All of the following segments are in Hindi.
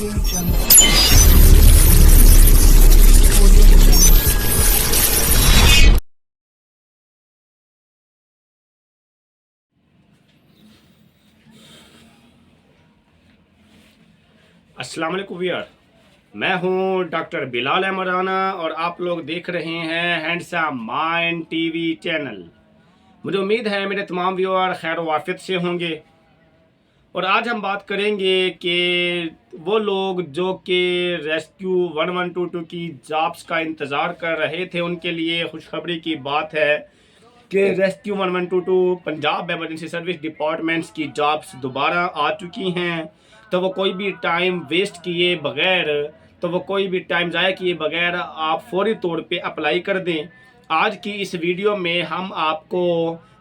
अस्सलाम वालेकुम व्यूअर, मैं हूं डॉक्टर बिलाल अहमद राना और आप लोग देख रहे हैं हैंडसम माइंड टीवी चैनल। मुझे उम्मीद है मेरे तमाम व्यूअर खैर वाफियत से होंगे और आज हम बात करेंगे कि वो लोग जो कि रेस्क्यू 1122 की जॉब्स का इंतज़ार कर रहे थे उनके लिए खुशखबरी की बात है कि rescue 1122 Punjab emergency service departments की जॉब्स दोबारा आ चुकी हैं। तो वो कोई भी टाइम वेस्ट किए बगैर ज़ाया किए बगैर आप फौरी तौर पे अप्लाई कर दें। आज की इस वीडियो में हम आपको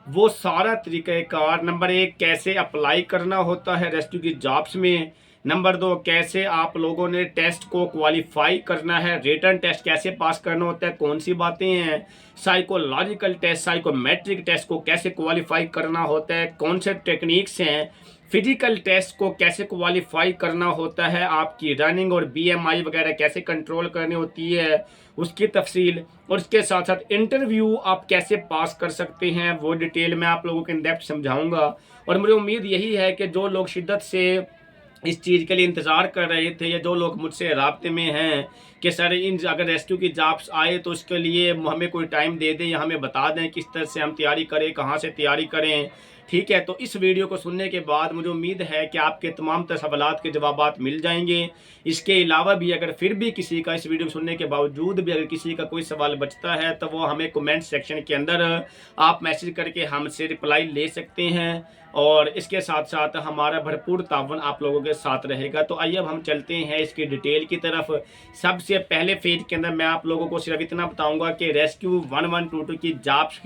वो सारा तरीक़ाकार, नंबर 1 कैसे अप्लाई करना होता है रेस्क्यू की जॉब्स में, नंबर 2 कैसे आप लोगों ने टेस्ट को क्वालिफाई करना है, रिटन टेस्ट कैसे पास करना होता है, कौन सी बातें हैं, साइकोलॉजिकल टेस्ट, साइकोमेट्रिक टेस्ट को कैसे क्वालिफाई करना होता है, कौन से टेक्निक्स हैं, फिजिकल टेस्ट को कैसे क्वालिफाई करना होता है, आपकी रनिंग और बीएमआई वगैरह कैसे कंट्रोल करनी होती है उसकी तफसील, और इसके साथ साथ इंटरव्यू आप कैसे पास कर सकते हैं वो डिटेल में आप लोगों को इन डेप्थ समझाऊंगा। और मुझे उम्मीद यही है कि जो लोग शिद्दत से इस चीज़ के लिए इंतज़ार कर रहे थे या जो लोग मुझसे राब्ते में हैं कि सर इन अगर रेस्क्यू की जॉब्स आए तो उसके लिए हमें कोई टाइम दे दें या हमें बता दें किस तरह से हम तैयारी करें, कहाँ से तैयारी करें। ठीक है, तो इस वीडियो को सुनने के बाद मुझे उम्मीद है कि आपके तमाम सवालात के जवाबात मिल जाएंगे। इसके अलावा भी अगर फिर भी किसी का इस वीडियो सुनने के बावजूद भी अगर किसी का कोई सवाल बचता है तो वो हमें कमेंट सेक्शन के अंदर आप मैसेज करके हमसे रिप्लाई ले सकते हैं और इसके साथ साथ हमारा भरपूर तावन आप लोगों के साथ रहेगा। तो आइए अब हम चलते हैं इसकी डिटेल की तरफ। सबसे पहले फेज के अंदर मैं आप लोगों को सिर्फ इतना बताऊंगा कि रेस्क्यू 1122 की जॉब्स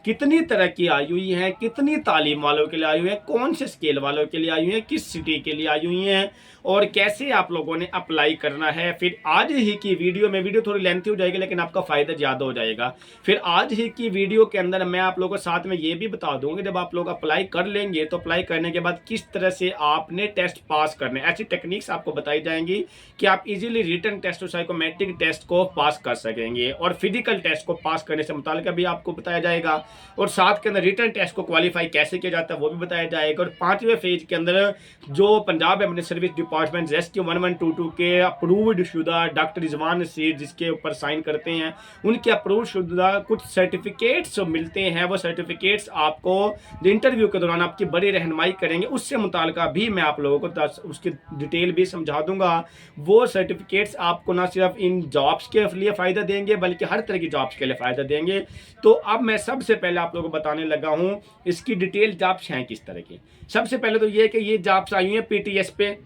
कितनी तरह की आई हुई हैं, कितनी तालीम वालों के लिए आई हुई है, कौन से स्केल वालों के लिए आई हुई है, किस सिटी के लिए आई हुई हैं और कैसे आप लोगों ने अप्लाई करना है। फिर आज ही की वीडियो थोड़ी लेंथी हो जाएगी लेकिन आपका फ़ायदा ज़्यादा हो जाएगा। फिर आज ही की वीडियो के अंदर मैं आप लोगों को साथ में ये भी बता दूंगा जब आप लोग अप्लाई कर लेंगे तो अप्लाई करने के बाद किस तरह से आपने टेस्ट पास करने, ऐसी टेक्निक्स आपको बताई जाएंगी कि आप इजीली रिटन टेस्ट और साइकोमेट्रिक टेस्ट को पास कर सकेंगे और फिजिकल टेस्ट को पास करने से मुताल्लिक भी आपको बताया जाएगा और साथ के अंदर रिटन टेस्ट को क्वालिफाई कैसे किया जाता है वो भी बताया जाएगा। और 5वें फेज के अंदर जो Punjab emergency service department rescue 1122 के अप्रूव्ड शुदा डॉक्टर रिजवान नसीर जिसके ऊपर साइन करते हैं उनके अप्रूव शुदा कुछ सर्टिफिकेट्स मिलते हैं। वो सर्टिफिकेट्स आपको इंटरव्यू के दौरान आपकी बड़ी रहनुमाई करेंगे, उससे मुताल्लिका भी मैं आप लोगों को उसकी डिटेल भी समझा दूंगा। वो सर्टिफिकेट्स आपको ना सिर्फ इन जॉब्स के लिए फ़ायदा देंगे बल्कि हर तरह की जॉब्स के लिए फ़ायदा देंगे। तो अब मैं सबसे पहले आप लोगों को बताने लगा हूँ इसकी डिटेल जॉब्स हैं किस तरह की। सबसे पहले तो ये कि ये जॉब्स आई हैं पीटीएस पे,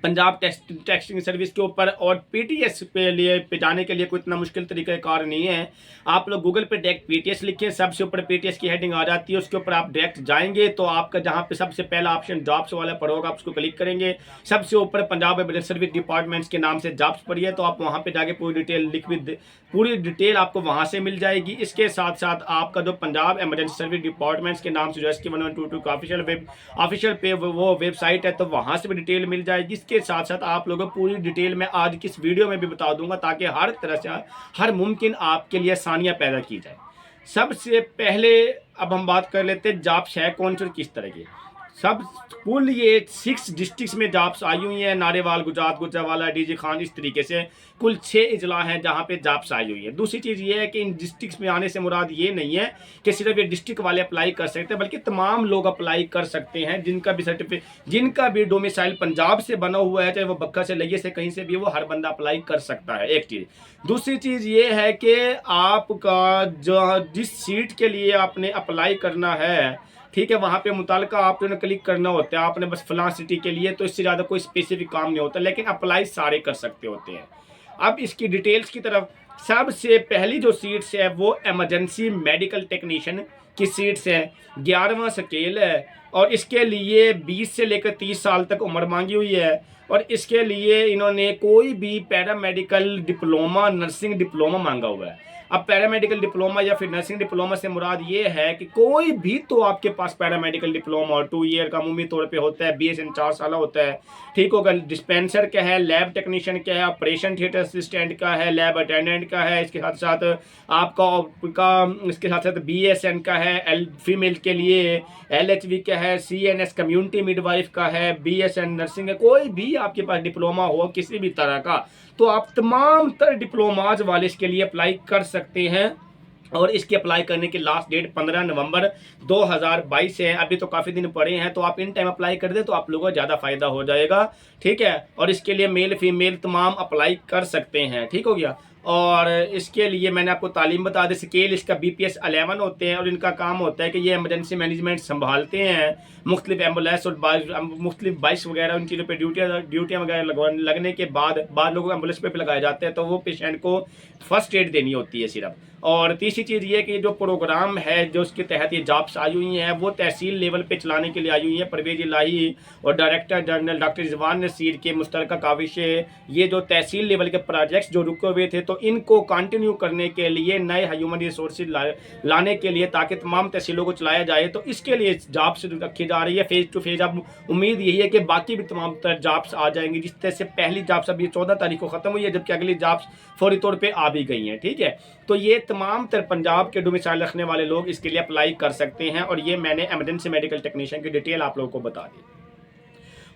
पंजाब टेस्टिंग सर्विस के ऊपर, और पीटीएस पे जाने के लिए कोई इतना मुश्किल तरीका कार नहीं है। आप लोग गूगल पे डायरेक्ट पीटीएस लिखें, सबसे ऊपर पीटीएस की हेडिंग आ जाती है, उसके ऊपर आप डायरेक्ट जाएंगे तो आपका जहां पे सबसे पहला ऑप्शन जॉब्स वाला पर होगा आप उसको क्लिक करेंगे। सबसे ऊपर पंजाब एमरजेंसी सर्विस डिपार्टमेंट्स के नाम से जॉब्स पड़ी है तो आप वहां पे जाके पूरी डिटेल आपको वहां से मिल जाएगी। इसके साथ साथ आपका जो पंजाब एमरजेंसी सर्विस डिपार्टमेंट्स के नाम से रेस्क्यू 1122 का ऑफिशियल पे वो वेबसाइट है तो वहां से भी डिटेल मिल जाएगी। इसके साथ साथ आप लोगों को पूरी डिटेल में आज की इस वीडियो में भी बता दूंगा ताकि हर तरह से हर मुमकिन आपके लिए आसानियां पैदा की जाए। सबसे पहले अब हम बात कर लेते हैं जॉब्स है कौन सी और किस तरह की। सब कुल ये 6 डिस्ट्रिक्ट्स में जॉब्स आई हुई हैं, नारेवाल, गुजरात, गुजरावाला, डीजी खान, इस तरीके से कुल 6 इजला हैं जहां पे जॉब्स आई हुई है। दूसरी चीज़ ये है कि इन डिस्ट्रिक्ट्स में आने से मुराद ये नहीं है कि सिर्फ ये डिस्ट्रिक्ट वाले अप्लाई कर सकते हैं बल्कि तमाम लोग अप्लाई कर सकते हैं जिनका भी डोमिसाइल पंजाब से बना हुआ है, चाहे वो बक्का से लइये से कहीं से भी, वो हर बंदा अप्लाई कर सकता है। एक चीज़। दूसरी चीज़ ये है कि आपका जो जिस सीट के लिए आपने अप्लाई करना है, ठीक है, वहाँ पे मुताल्लिका आपने क्लिक करना होता है, आपने बस फलां सिटी के लिए, तो इससे ज़्यादा कोई स्पेसिफिक काम नहीं होता लेकिन अप्लाई सारे कर सकते होते हैं। अब इसकी डिटेल्स की तरफ, सबसे पहली जो सीट्स है वो इमरजेंसी मेडिकल टेक्नीशियन की सीट्स है, 11वां स्केल है और इसके लिए 20 से लेकर 30 साल तक उम्र मांगी हुई है और इसके लिए इन्होंने कोई भी पैरामेडिकल डिप्लोमा, नर्सिंग डिप्लोमा मांगा हुआ है। अब पैरामेडिकल डिप्लोमा या फिर नर्सिंग डिप्लोमा से मुराद ये है कि कोई भी तो आपके पास पैरामेडिकल डिप्लोमा और 2 ईयर का अमूमी तौर पे होता है, BSN 4 साल होता है, ठीक होगा। डिस्पेंसर का है, लैब टेक्नीशियन का है, ऑपरेशन थिएटर असिस्टेंट का है, लैब अटेंडेंट का है, इसके साथ साथ आपका इसके साथ साथ BSN का है, फीमेल के लिए LHV का है, CNS कम्युनिटी मिडवाइफ का है, BSN नर्सिंग है। कोई भी आपके पास डिप्लोमा हो किसी भी तरह का, तो आप तमाम तरह डिप्लोमाज वाले इसके लिए अप्लाई कर सकते हैं। और इसके अप्लाई करने की लास्ट डेट 15 नवंबर 2022 है। अभी तो काफ़ी दिन पड़े हैं, तो आप इन टाइम अप्लाई कर दें तो आप लोगों को ज़्यादा फायदा हो जाएगा, ठीक है। और इसके लिए मेल फीमेल तमाम अप्लाई कर सकते हैं, ठीक हो गया। और इसके लिए मैंने आपको तालीम बता दी। स्केल इसका BPS 11 होते हैं और इनका काम होता है कि ये एमरजेंसी मैनेजमेंट संभालते हैं। मुख्तलिफ एम्बुलेंस और मुख्तलिफ बाइक्स वगैरह उन चीज़ों पर ड्यूटियाँ वगैरह लगने के बाद लोगों को एम्बुलेंस पे लगाए जाते हैं, तो वो पेशेंट को फर्स्ट एड देनी होती है सिर्फ। और तीसरी चीज़ ये कि जो प्रोग्राम है जो उसके तहत ये जॉब्स आई हुई हैं वो तहसील लेवल पे चलाने के लिए आई हुई हैं। परवेज इलाही और director general doctor Rizwan Naseer के मुश्तरका काविश है ये जो तहसील लेवल के प्रोजेक्ट्स जो रुके हुए थे तो इनको कंटिन्यू करने के लिए नए ह्यूमन रिसोर्सेज लाने के लिए ताकि तमाम तहसीलों को चलाया जाए, तो इसके लिए जॉब्स रखी जा रही है फेज़ टू फेज़। अब उम्मीद यही है कि बाकी भी तमाम जॉब्स आ जाएंगी। जिस तरह से पहली जॉब्स अभी 14 तारीख को ख़त्म हुई है, जबकि अगली जॉब्स फौरी तौर पर आ भी गई हैं, ठीक है। तो ये तमाम तर पंजाब के डोमिसाइल रखने वाले लोग इसके लिए अप्लाई कर सकते हैं। और ये मैंने एमरजेंसी मेडिकल टेक्नीशियन की डिटेल आप लोगों को बता दी।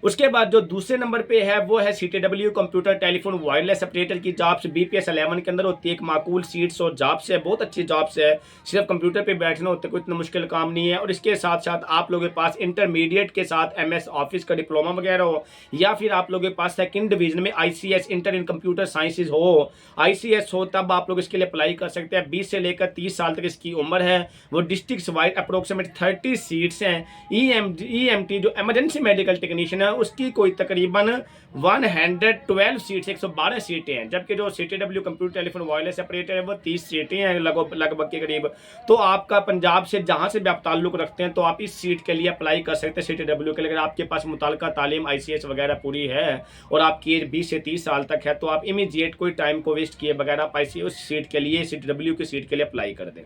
उसके बाद जो दूसरे नंबर पे है वो है CTW computer telephone wireless operator की जॉब्स BPS 11 के अंदर होती है। एक माकूल सीट्स और जॉब्स है, बहुत अच्छी जॉब्स है। सिर्फ कंप्यूटर पे बैठना होता है, कोई इतना मुश्किल काम नहीं है। और इसके साथ साथ आप लोगों के पास इंटरमीडिएट के साथ MS ऑफिस का डिप्लोमा वगैरह हो, या फिर आप लोगों के पास सेकंड डिवीजन में ICS इंटर इन कंप्यूटर साइंसेज हो, ICS हो, तब आप लोग इसके लिए अप्लाई कर सकते हैं। 20 से लेकर 30 साल तक इसकी उम्र है। वो डिस्ट्रिक्ट वाइड अप्रोक्सीमेट 30 सीट्स हैं। EMT जो एमरजेंसी मेडिकल टेक्नीशियन है उसकी कोई तकरीबन 112 सीट्स 112 सीटें हैं, जबकि जो CTW computer telephone wireless operator है वो 30 सीटें हैं लगभग के करीब। तो आपका पंजाब से जहां से भी आप ताल्लुक रखते हैं तो आप इस सीट के लिए अप्लाई कर सकते हैं CTW के लिए। अगर आपके पास मुताल्लिका तालीम ICS वगैरह पूरी है और आपकी एज 20 से 30 साल तक है तो आप इमीडिएट कोई टाइम को वेस्ट किए बगैर आप उस सीट के लिए CTW की सीट के लिए अप्लाई कर दें।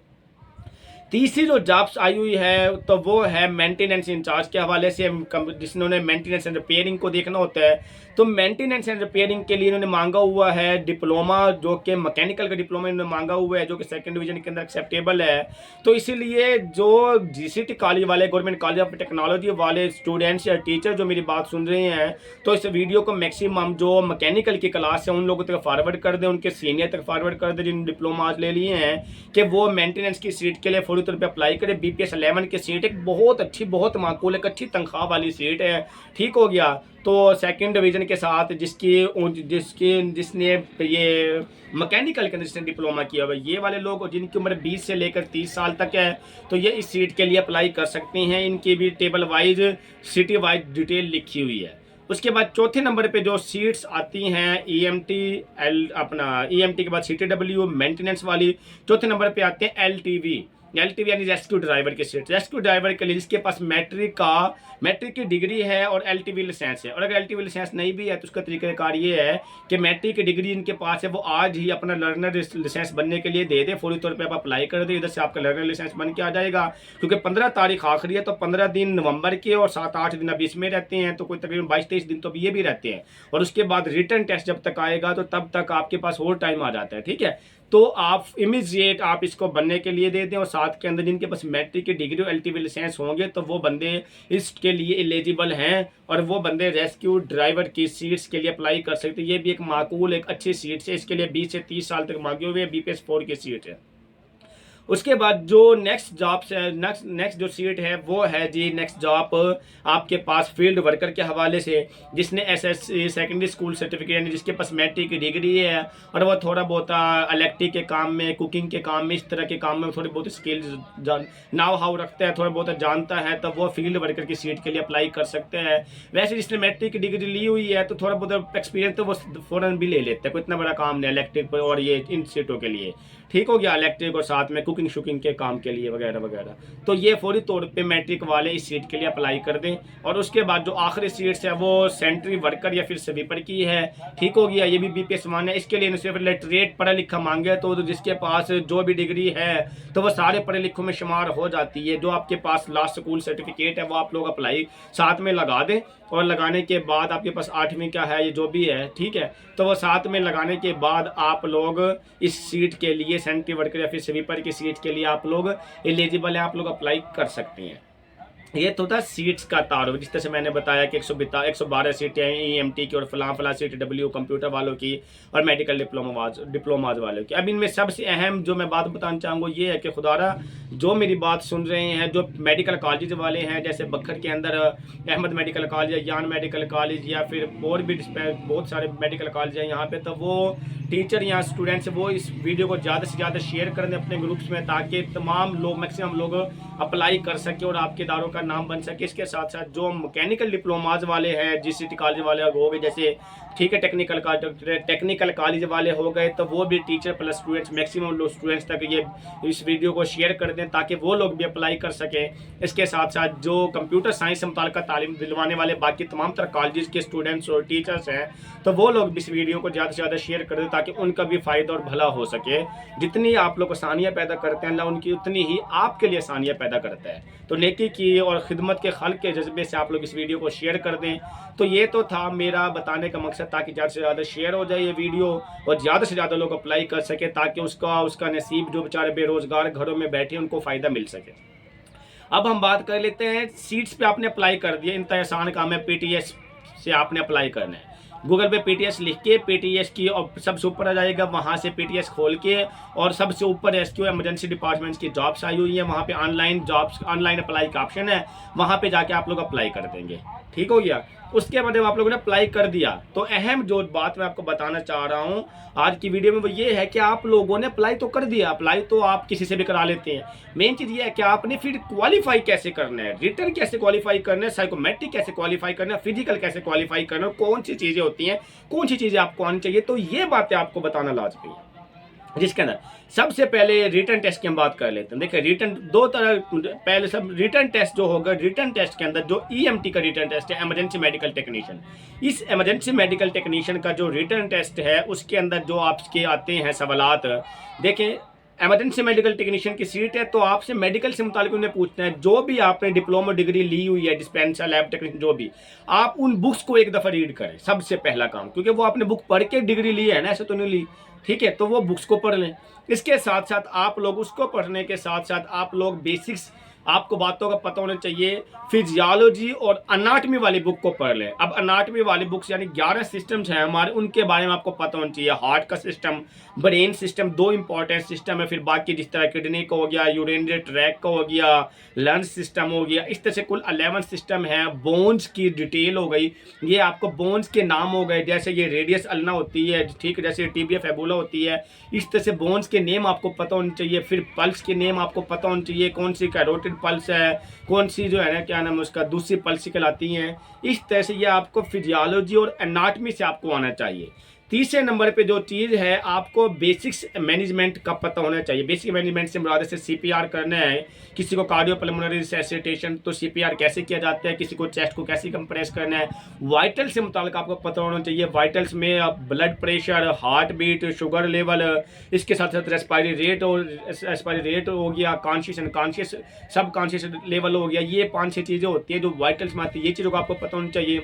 तीसरी जो जॉब्स आई हुई है तो वो है मेंटेनेंस इंचार्ज के हवाले से, जिन्होंने मेंटेनेंस एंड रिपेयरिंग को देखना होता है। तो मेंटेनेंस एंड रिपेयरिंग के लिए इन्होंने मांगा हुआ है डिप्लोमा, जो कि मैकेनिकल का डिप्लोमा इन्होंने मांगा हुआ है, जो कि सेकंड डिवीजन के अंदर एक्सेप्टेबल है। तो इसीलिए जो GCT कॉलेज वाले, गवर्नमेंट कॉलेज ऑफ टेक्नोलॉजी वाले स्टूडेंट्स या टीचर जो मेरी बात सुन रहे हैं, तो इस वीडियो को मैक्सिमम जो मैकेनिकल की क्लास है उन लोगों तक फॉरवर्ड कर दें, उनके सीनियर तक फॉरवर्ड कर दें जिन डिप्लोमा आज ले लिए हैं, कि वो मेंटेनेंस की सीट के लिए फौरी तौर पर अप्लाई करें। BPS 11 की सीट एक बहुत अच्छी, बहुत माकूल, एक अच्छी तनख्वाह वाली सीट है, ठीक हो गया। तो सेकंड डिवीजन के साथ जिसने ये मैकेनिकल के अंदर जिसने डिप्लोमा किया हुआ, ये वाले लोग जिनकी उम्र 20 से लेकर 30 साल तक है तो ये इस सीट के लिए अप्लाई कर सकते हैं। इनकी भी table wise city wise detail लिखी हुई है। उसके बाद चौथे नंबर पे जो सीट्स आती हैं EMT के बाद CTW मेंटेनेंस वाली, चौथे नंबर पे आते हैं LTV यानी रेस्क्यू ड्राइवर की सीट। रेस्क्यू ड्राइवर के लिए जिसके पास मैट्रिक की डिग्री है और LTV लाइसेंस है। और अगर LTV लाइसेंस नहीं भी है तो उसका तरीक़ाकार ये है कि मैट्रिक की डिग्री इनके पास है वो आज ही अपना लर्नर लाइसेंस बनने के लिए दे दे, फौरी तौर पे आप अप्लाई कर दे, इधर से आपका लर्नर लाइसेंस बन के आ जाएगा। क्योंकि 15 तारीख आखिरी है, तो 15 दिन नवंबर के और 7-8 दिन अभी इसमें रहते हैं, तो कोई तकरीबन 22-23 दिन तो अभी ये भी रहते हैं। और उसके बाद रिटर्न टेस्ट जब तक आएगा तो तब तक आपके पास और टाइम आ जाता है, ठीक है। तो आप इमीडिएट आप इसको बनने के लिए दे दें। और साथ के अंदर जिनके पास मैट्रिक की डिग्री और LTV लाइसेंस होंगे तो वो बंदे इसके लिए एलिजिबल हैं और वो बंदे रेस्क्यू ड्राइवर की सीट्स के लिए अप्लाई कर सकते हैं। ये भी एक माकूल, एक अच्छी सीट है। इसके लिए 20 से 30 साल तक मांगे हुए BPS 4 की सीट है। उसके बाद जो नेक्स्ट जॉब है, नेक्स्ट जो सीट है वो है जी नेक्स्ट जॉब आपके पास फील्ड वर्कर के हवाले से, जिसने SSC सेकेंडरी स्कूल सर्टिफिकेट यानी जिसके पास मैट्रिक की डिग्री है और वो थोड़ा बहुत इलेक्ट्रिक के काम में, कुकिंग के काम में, इस तरह के काम में थोड़ी बहुत स्किल्स नाव हाउ रखता है, थोड़ा बहुत जानता है, तो वो फील्ड वर्कर की सीट के लिए अप्लाई कर सकते हैं। वैसे जिसने मैट्रिक की डिग्री ली हुई है तो थोड़ा बहुत एक्सपीरियंस तो वो फ़ौरन भी ले लेते हैं, कोई इतना बड़ा काम नहीं इलेक्ट्रिक और ये इन सीटों के लिए, ठीक हो गया। इलेक्ट्रिक और साथ में कुकिंग बुकिंग शुकिंग के काम के लिए वगैरह वगैरह। तो ये फौरी तौर पे मैट्रिक वाले इस सीट के लिए अप्लाई कर दें। और उसके बाद जो आखिरी सीट्स है वो सेंट्री वर्कर या फिर स्वीपर की है, ठीक हो गया। ये भी BPS 1 है। इसके लिए सिर्फ लिटरेट पढ़ा लिखा मांगे, तो जिसके पास जो भी डिग्री है तो वो सारे पढ़े लिखों में शुमार हो जाती है। जो आपके पास लास्ट स्कूल सर्टिफिकेट है वो आप लोग अप्लाई साथ में लगा दें, और लगाने के बाद आपके पास 8वीं का है ये जो भी है, ठीक है, तो वो साथ में लगाने के बाद आप लोग इस सीट के लिए, सेंट्री वर्कर या फिर स्वीपर की सीट के लिए आप लोग एलिजिबल है, आप लोग अप्लाई कर सकते हैं। ये तो था सीट्स का तारुफ। जिस तरह से मैंने बताया कि 112 सीटें हैं EMT की और फलां सीट W कंप्यूटर वालों की और मेडिकल डिप्लोमाज वालों की। अब इनमें सबसे अहम जो मैं बात बताना चाहूँगा ये है कि खुदारा जो मेरी बात सुन रहे हैं, जो मेडिकल कॉलेज वाले हैं, जैसे बखर के अंदर अहमद मेडिकल कॉलेज या यान मेडिकल कॉलेज या फिर और भी बहुत सारे मेडिकल कॉलेज हैं यहाँ पे, तो वो टीचर या स्टूडेंट्स वो इस वीडियो को ज़्यादा से ज़्यादा शेयर कर दें अपने ग्रुप्स में, ताकि तमाम लोग, मैक्सिमम लोग अप्लाई कर सके और आपके इदारों का नाम बन सके। इसके साथ साथ जो मैकेनिकल डिप्लोमाज वाले हैं, GCT कॉलेज वाले हो गए, जैसे ठीक है टेक्निकल कॉलेज वाले हो गए, तो वो भी टीचर प्लस स्टूडेंट्स, मैक्सिमम लोग स्टूडेंट्स तक ये इस वीडियो को शेयर कर दें ताकि वो लोग भी अप्लाई कर सकें। इसके साथ साथ जो कंप्यूटर साइंस से मुताल्लिक़ तालीम दिलवाने वाले बाकी तमाम तरह कॉलेज के स्टूडेंट्स और टीचर्स हैं, तो वो लोग भी इस वीडियो को ज़्यादा से ज़्यादा शेयर कर दें ताकि उनका भी फ़ायदा और भला हो सके। जितनी आप लोग आसानियाँ पैदा करते हैं अल्लाह उनकी उतनी ही आपके लिए आसानियाँ पैदा करता है। तो नेकी की और खिदमत के खल्क़ के जज्बे से आप लोग इस वीडियो को शेयर कर दें। तो ये तो था मेरा बताने का मकसद, ताकि ज़्यादा से ज़्यादा शेयर हो जाए ये वीडियो और ज़्यादा से ज़्यादा लोग अप्लाई कर सके, ताकि उसका नसीब, जो बेचारे बेरोज़गार घरों में बैठे उनको फ़ायदा मिल सके। अब हम बात कर लेते हैं सीट्स पे आपने अप्लाई कर दिया, इंतहा आसान काम है। PTS से आपने अप्लाई करना है। गूगल पे PTS लिख के PTS की और सबसे ऊपर आ जाएगा, वहाँ से PTS खोल के और सबसे ऊपर SQ इमरजेंसी डिपार्टमेंट्स की जॉब्स आई हुई है, वहाँ पे ऑनलाइन अप्लाई का ऑप्शन है, वहाँ पे जाके आप लोग अप्लाई कर देंगे। ठीक हो गया। उसके बाद आप लोगों ने अप्लाई कर दिया, तो अहम जो बात मैं आपको बताना चाह रहा हूँ आज की वीडियो में वो ये है कि आप लोगों ने अप्लाई तो कर दिया, अप्लाई तो आप किसी से भी करा लेते हैं। मेन चीज़ ये है कि आपने फिर क्वालिफाई कैसे करना है, रिटर्न कैसे क्वालिफाई करना है, साइकोमेट्रिक कैसे क्वालिफाई करना है, फिजिकल कैसे क्वालिफाई करना है, कौन सी चीज़ें होती हैं, कौन सी चीज़ें आपको आनी चाहिए। तो ये बातें आपको बताना लाजमी है, जिसके अंदर सबसे पहले रिटर्न टेस्ट की हम बात कर लेते हैं। देखिए रिटर्न दो तरह, पहले सब रिटर्न टेस्ट जो होगा, रिटर्न टेस्ट के अंदर जो EMT का रिटर्न टेस्ट है, इमरजेंसी मेडिकल टेक्नीशियन, इस इमरजेंसी मेडिकल टेक्नीशियन का जो रिटर्न टेस्ट है उसके अंदर जो आपके आते हैं सवालात, देखें इमरजेंसी मेडिकल टेक्नीशियन की सीट है तो आपसे मेडिकल से मुताल्लिक उन्हें पूछना है, जो भी आपने डिप्लोमा डिग्री ली हुई है, डिस्पेंसर, लैब टेक्नीशियन, जो भी, आप उन बुक्स को एक दफ़ा रीड करें, सबसे पहला काम, क्योंकि वो आपने बुक पढ़ के डिग्री ली है ना, ऐसे तो नहीं ली, ठीक है, तो वो बुक्स को पढ़ लें। इसके साथ साथ आप लोग उसको पढ़ने के साथ साथ आप लोग बेसिक्स, आपको बातों का पता होना चाहिए, फिजियोलॉजी और अनाटमी वाली बुक को पढ़ लें। अब अनाटमी वाली बुक्स यानी 11 सिस्टम्स हैं हमारे, उनके बारे में आपको पता होना चाहिए। हार्ट का system, brain system, 2 important system है, फिर बाकी जिस तरह किडनी का हो गया, यूरिनरी ट्रैक का हो गया, लंग्स सिस्टम हो गया, इस तरह से कुल 11 सिस्टम है। बोन्स की डिटेल हो गई, ये आपको बोन्स के नाम हो गए, जैसे ये रेडियस अल्ना होती है, ठीक है, जैसे टिबिया फेबुला होती है, इस तरह से बोन्स के नेम आपको पता होने चाहिए। फिर पल्स के नेम आपको पता होने चाहिए, कौन सी कैरोटिड पल्स है, कौन सी जो है ना क्या नाम है उसका दूसरी पल्स कहलाती हैं। इस तरह से ये आपको फिजियोलॉजी और एनाटमी से आपको आना चाहिए। तीसरे नंबर पे जो चीज़ है, आपको बेसिक्स मैनेजमेंट का पता होना चाहिए। बेसिक मैनेजमेंट से मुराद से CPR करना है, किसी को कार्डियोपल्मोनरी रिससिटेशन, तो CPR कैसे किया जाता है, किसी को चेस्ट को कैसे कंप्रेस करना है। वाइटल से मुताल्लिक आपको पता होना चाहिए, वाइटल्स में blood pressure, heart beat, sugar level, इसके साथ साथ रेस्पायरी रेट हो गया, conscious unconscious, subconscious level हो गया, ये 5-6 चीज़ें होती हैं जो वाइटल्स में आती है, ये चीज़ों को आपको पता होना चाहिए।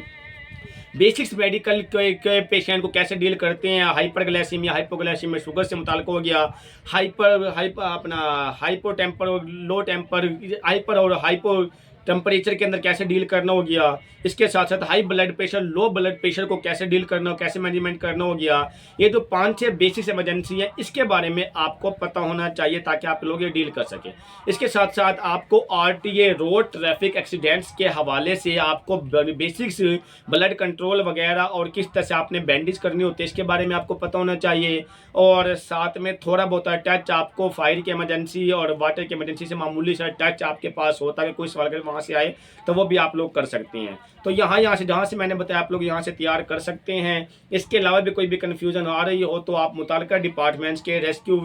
बेसिक्स मेडिकल के पेशेंट को कैसे डील करते हैं, हाइपरग्लाइसीमिया, हाइपोग्लाइसीमिया शुगर से मुताल्लिक हो गया, हाइपो टेम्पर, लो टेम्पर, हाइपर और हाइपो टेम्परेचर के अंदर कैसे डील करना हो गया। इसके साथ साथ high blood pressure, low blood pressure को कैसे डील करना हो, कैसे मैनेजमेंट करना हो गया। ये जो 5-6 बेसिक इमरजेंसी है, इसके बारे में आपको पता होना चाहिए ताकि आप लोग ये डील कर सकें। इसके साथ साथ आपको RTA, रोड ट्रैफिक एक्सीडेंट्स के हवाले से आपको बेसिक्स, ब्लड कंट्रोल वगैरह और किस तरह से आपने बैंडेज करनी होती है, इसके बारे में आपको पता होना चाहिए। और साथ में थोड़ा बहुत टच आपको फायर की इमरजेंसी और वाटर की इमरजेंसी से मामूली सा टच आपके पास होता है, कोई सवाल कर वहाँ से आए तो वो भी आप लोग कर सकते हैं। तो यहाँ से जहाँ से मैंने बताया आप लोग यहाँ से तैयार कर सकते हैं। इसके अलावा भी कोई भी कन्फ्यूज़न आ रही हो तो आप मुताल्लिका डिपार्टमेंट्स के रेस्क्यू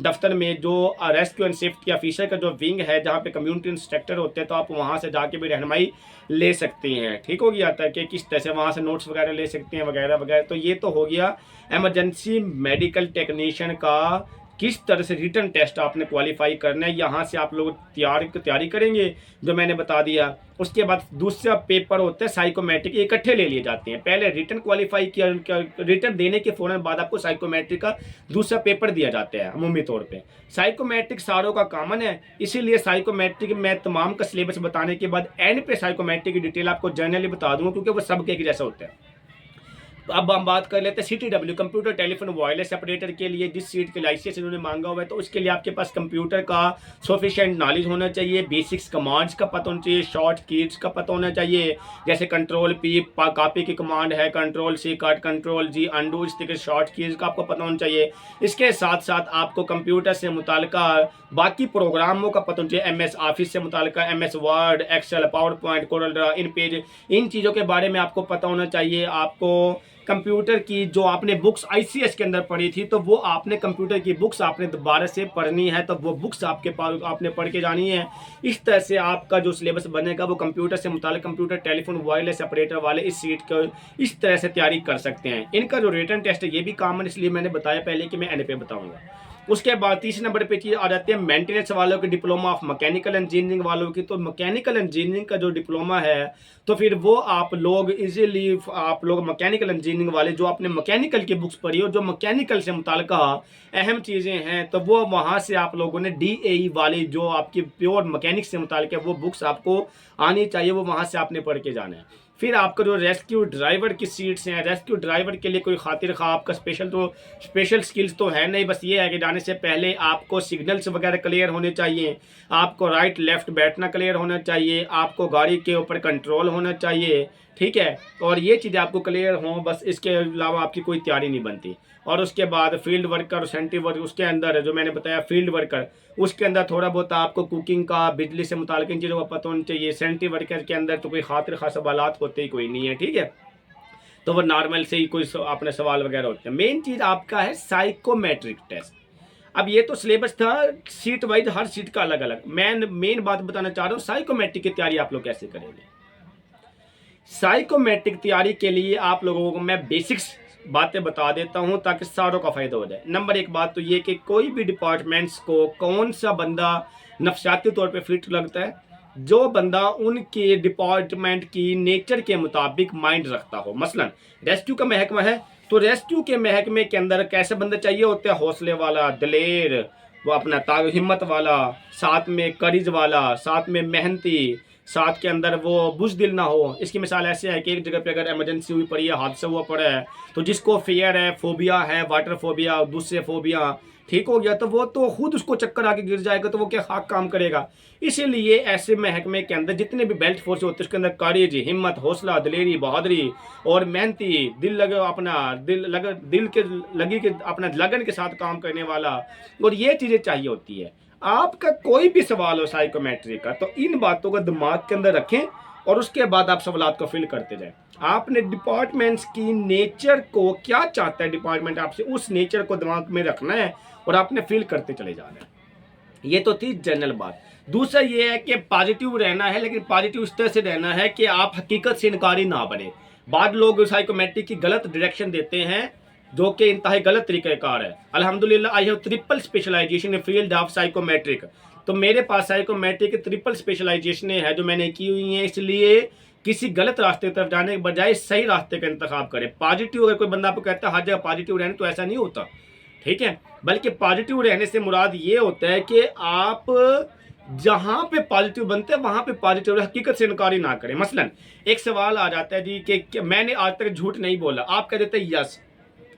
दफ्तर में जो रेस्क्यू एंड सेफ्टी ऑफिसर का जो विंग है जहाँ पे कम्युनिटी इंस्ट्रक्टर होते हैं, तो आप वहाँ से जाके भी रहनुमाई ले सकते हैं। ठीक हो गया था कि किस तरह से वहाँ से नोट्स वगैरह ले सकते हैं वगैरह वगैरह। तो ये तो हो गया एमरजेंसी मेडिकल टेक्नीशियन का किस तरह से रिटन टेस्ट आपने क्वालिफाई करना है। यहाँ से आप लोग तैयारी करेंगे जो मैंने बता दिया। उसके बाद दूसरा पेपर होता है साइकोमेट्रिक, इकट्ठे ले लिए जाते हैं। पहले रिटन क्वालिफाई किया, रिटन देने के फ़ौरन बाद आपको साइकोमेट्रिक का दूसरा पेपर दिया जाता है अमूमी तौर पे। साइकोमेट्रिक सारों का कॉमन है, इसीलिए साइकोमेट्रिक मैं तमाम का सिलेबस बताने के बाद एंड पे साइकोमेट्रिक की डिटेल आपको जनरली बता दूंगा, क्योंकि वो सबके एक जैसा होता है। तो अब हम बात कर लेते हैं CTW computer telephone wireless operator के लिए जिस सीट के लाइसेंस इन्होंने मांगा हुआ है। तो उसके लिए आपके पास कंप्यूटर का सफिशिएंट नॉलेज होना चाहिए, बेसिक्स कमांड्स का पता होना चाहिए, शॉर्ट कीज का पता होना चाहिए, जैसे कंट्रोल P कॉपी की कमांड है, control C cut, control G undo, इस तरह के शॉर्ट कीज का आपको पता होना चाहिए। इसके साथ साथ आपको कंप्यूटर से मुताल्लिका बाकी प्रोग्रामों का पता होना चाहिए, MS ऑफिस से मुताल्लिका MS Word, Excel, PowerPoint, Corel Draw, InPage, इन चीज़ों के बारे में आपको पता होना चाहिए। आपको कंप्यूटर की जो आपने बुक्स ICS के अंदर पढ़ी थी, तो वो आपने कंप्यूटर की बुक्स आपने दोबारा से पढ़नी है, तो वो बुक्स आपके पास आपने पढ़ के जानी है। इस तरह से आपका जो सिलेबस बनेगा वो कंप्यूटर से मुताल्लिक कंप्यूटर टेलीफोन वायरलेस ऑपरेटर वाले इस सीट को इस तरह से तैयारी कर सकते हैं। इनका जो रिटन टेस्ट है ये भी कॉमन, इसलिए मैंने बताया पहले कि मैं एंड पे बताऊँगा। उसके बाद तीसरे नंबर पे चीज़ आ जाती है मेंटेनेंस वालों की, डिप्लोमा ऑफ मैकेनिकल इंजीनियरिंग वालों की। तो मैकेनिकल इंजीनियरिंग का जो डिप्लोमा है तो फिर वो आप लोग इजीली आप लोग मैकेनिकल इंजीनियरिंग वाले जो आपने मैकेनिकल की बुक्स पढ़ी और जो मैकेनिकल से मुताल्लिका अहम चीज़ें हैं, तो वो वहाँ से आप लोगों ने DAE वाली जो आपकी प्योर मैकेनिक्स से मुताल्लिक है वो बुक्स आपको आनी चाहिए, वो वहाँ से आपने पढ़ के जाना है। फिर आपका जो रेस्क्यू ड्राइवर की सीट्स हैं, रेस्क्यू ड्राइवर के लिए कोई खातिर खा आपका स्पेशल स्किल्स तो है नहीं, बस ये है कि जाने से पहले आपको सिग्नल्स वगैरह क्लियर होने चाहिए, आपको राइट लेफ्ट बैठना क्लियर होना चाहिए, आपको गाड़ी के ऊपर कंट्रोल होना चाहिए। ठीक है, और ये चीज़ें आपको क्लियर हों, बस इसके अलावा आपकी कोई तैयारी नहीं बनती। और उसके बाद फील्ड वर्कर, सेंट्री वर्क, उसके अंदर जो मैंने बताया फील्ड वर्कर, उसके अंदर थोड़ा बहुत आपको कुकिंग का, बिजली से मुताल्लिक इन चीज़ों का पता होना चाहिए। सेंट्री वर्कर के अंदर तो कोई खातिर खास सवालात होते ही कोई नहीं है। ठीक है, तो वो नॉर्मल से ही कोई अपने सवाल वगैरह होते हैं। मेन चीज़ आपका है साइकोमेट्रिक टेस्ट। अब ये तो सिलेबस था सीट वाइज, हर सीट का अलग अलग। मैं मेन बात बताना चाह रहा हूँ साइकोमेट्रिक की तैयारी आप लोग कैसे करेंगे। साइकोमेट्रिक तैयारी के लिए आप लोगों को मैं बेसिक्स बातें बता देता हूं ताकि सारों का फ़ायदा हो जाए। नंबर एक बात तो ये कि कोई भी डिपार्टमेंट्स को कौन सा बंदा नफसियाती तौर पे फिट लगता है, जो बंदा उनके डिपार्टमेंट की नेचर के मुताबिक माइंड रखता हो। मसलन रेस्क्यू का महकमा है तो रेस्क्यू के महकमे के अंदर कैसे बंदा चाहिए होते हैं, हौसले वाला, दलेर, वो अपना हिम्मत वाला, साथ में करीज वाला, साथ में मेहनती, साथ के अंदर वो बुज़दिल ना हो। इसकी मिसाल ऐसे है कि एक जगह पे अगर इमरजेंसी हुई पड़ी है, हादसा हुआ पड़ा है, तो जिसको फियर है, फोबिया है, वाटर फोबिया, दूसरे फोबिया ठीक हो गया, तो वो तो खुद उसको चक्कर आके गिर जाएगा, तो वो क्या खाक काम करेगा। इसीलिए ऐसे महकमे के अंदर जितने भी बेल्ट फोर्स होते हैं उसके अंदर करेज, हिम्मत, हौसला, दलेरी, बहादुरी और मेहनती, दिल लगे अपना दिल के लगी के अपना लगन के साथ काम करने वाला, और ये चीज़ें चाहिए होती है। आपका कोई भी सवाल हो साइकोमेट्री का, तो इन बातों को दिमाग के अंदर रखें और उसके बाद आप सवालात को फिल करते जाएं। आपने डिपार्टमेंट्स की नेचर को क्या चाहता है डिपार्टमेंट आपसे, उस नेचर को दिमाग में रखना है और आपने फिल करते चले जाना है। ये तो थी जनरल बात। दूसरा ये है कि पॉजिटिव रहना है, लेकिन पॉजिटिव इस तरह से रहना है कि आप हकीकत से इनकारी ना बने। बाद लोग साइकोमेट्री की गलत डायरेक्शन देते हैं जो कि इंतहाई गलत तरीक़ाकार है। अल्हम्दुलिल्लाह I have triple specialization in field of psychometric. तो मेरे पास साइकोमेट्रिक की ट्रिपल स्पेशलाइजेशन है जो मैंने की हुई हैं, इसलिए किसी गलत रास्ते की तरफ जाने के बजाय सही रास्ते का इंतखाब करें। पॉजिटिव अगर कोई बंदा आपको कहता है हर जगह पॉजिटिव रहने, तो ऐसा नहीं होता। ठीक है, बल्कि पॉजिटिव रहने से मुराद ये होता है कि आप जहाँ पे पॉजिटिव बनते हैं वहाँ पे पॉजिटिव, हकीकत से इनकारी ना करें। मसलन एक सवाल आ जाता है जी कि मैंने आज तक झूठ नहीं बोला, आप कह देते हैं यस,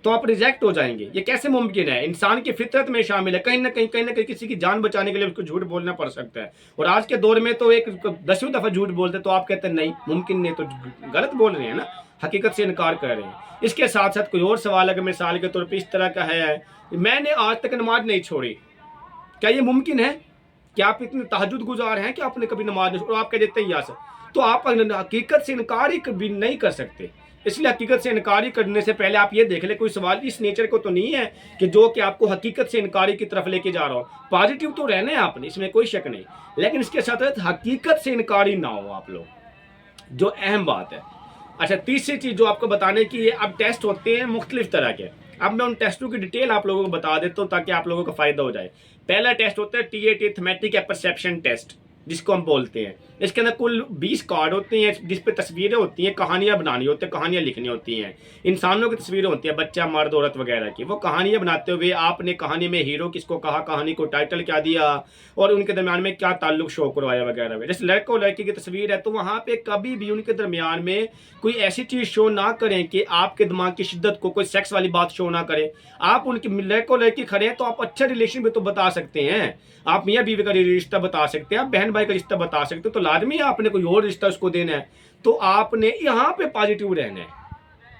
तो आप रिजेक्ट हो जाएंगे। ये कैसे मुमकिन है? इंसान की फितरत में शामिल है, कहीं ना कहीं किसी की जान बचाने के लिए उसको झूठ बोलना पड़ सकता है। और आज के दौर में तो एक 10वीं दफ़ा झूठ बोलते तो आप कहते हैं नहीं मुमकिन नहीं, तो गलत बोल रहे हैं ना, हकीकत से इनकार कर रहे हैं। इसके साथ साथ कोई और सवाल अगर मिसाल के तौर पर इस तरह का है, मैंने आज तक नमाज नहीं छोड़ी, क्या ये मुमकिन है? क्या आप इतने तहज्जुद गुजार हैं कि आपने कभी नमाज और आप कह देते हैं यस, तो आप हकीकत से इनकार ही कभी नहीं कर सकते। इसलिए हकीकत से इनकारी करने से पहले आप ये देख ले कोई सवाल इस नेचर को तो नहीं है कि जो कि आपको हकीकत से इनकारी की तरफ लेके जा रहा हो। पॉजिटिव तो रहना है आपने, इसमें कोई शक नहीं, लेकिन इसके साथ साथ हकीकत से इनकारी ना हो आप लोग, जो अहम बात है। अच्छा, तीसरी चीज़ जो आपको बताने की है, अब टेस्ट होते हैं मुख्तलिफ तरह के। अब मैं उन टेस्टों की डिटेल आप लोगों को बता देता हूँ ताकि आप लोगों को फ़ायदा हो जाए। पहला टेस्ट होता है TAT थमेटिक परसेप्शन टेस्ट, जिसको हम बोलते हैं। इसके अंदर कुल 20 कार्ड होते हैं जिस पे तस्वीरें होती हैं, कहानियां बनानी होती है, कहानियां लिखनी होती हैं। इंसानों की तस्वीरें होती हैं, बच्चा, मर्द, औरत वगैरह की। वो कहानियां बनाते हुए आपने कहानी में हीरो किसको कहा, कहानी को टाइटल क्या दिया और उनके दरमियान में क्या ताल्लुक शो करवाया वगैरह वगैरह। जैसे लड़के और लड़की की तस्वीर है तो वहाँ पे कभी भी उनके दरमियान में कोई ऐसी चीज़ शो ना करें कि आपके दिमाग की शिद्दत को, कोई सेक्स वाली बात शो ना करें। आप उनके लड़के और लड़की खड़े हैं तो आप अच्छा रिलेशन भी तो बता सकते हैं, आप मियाँ बीवी का रिश्ता बता सकते हैं, आप बहन भाई का रिश्ता बता सकते हो। तो लाजमी है आपने कोई और रिश्ता उसको देना है, तो आपने यहाँ पे पॉजिटिव रहना है,